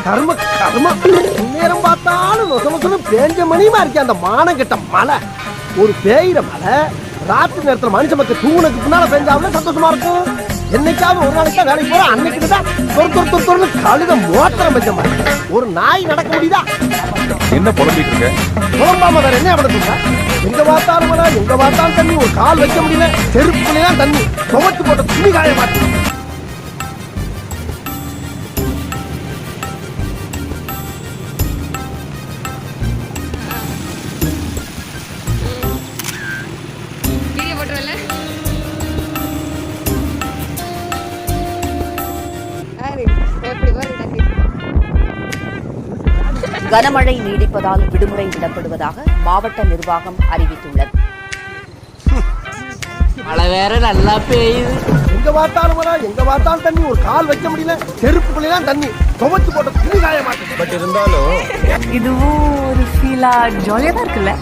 கர்ம கர்ம நேரம் பார்த்தாலும் நொசமசலும் பேஞ்ச மணியுமா இருக்கே அந்த மானம் கெட்ட மழை. ஒரு பேயிற மழை ராத்திரி நேரத்துல மனுஷ மக்கள் தூணுக்கு பின்னால பெஞ்சாலும் சந்தோஷமா இருக்கும். என்னைக்காவது ஒரு நாளைக்கு தான் வேலைக்கு போற அன்னைக்கு தான் தொறு கழுத மோத்திரம் பெஞ்ச மாதிரி. ஒரு நாய் நடக்க முடியுதா? என்ன புலம்பிட்டு இருக்க? புலம்பாம வேற என்ன பண்றீங்க? எங்க பார்த்தாலும் மழை, எங்க பார்த்தாலும் தண்ணி, ஒரு கால் வைக்க முடியல, செருப்புலதான் தண்ணி, துவச்சு போட்ட துணி காய மாட்டேன். கனமழை நீடிப்பதால் விடுமுறை விடப்படுவதாக மாவட்ட நிர்வாகம் அறிவித்துள்ளது. மழை வேற நல்லா பெய்யுது. எங்க பார்த்தாலும் மழை, எங்க பார்த்தாலும் தண்ணி, ஒரு கால் வைக்க முடியல, செருப்புக்குள்ளதான் தண்ணி, துவச்சு போட்ட துணி காய மாட்டேன். பட் இருந்தாலும் இதுவும் ஒரு ஃபீலா ஜாலியா தான் இருக்குல்ல.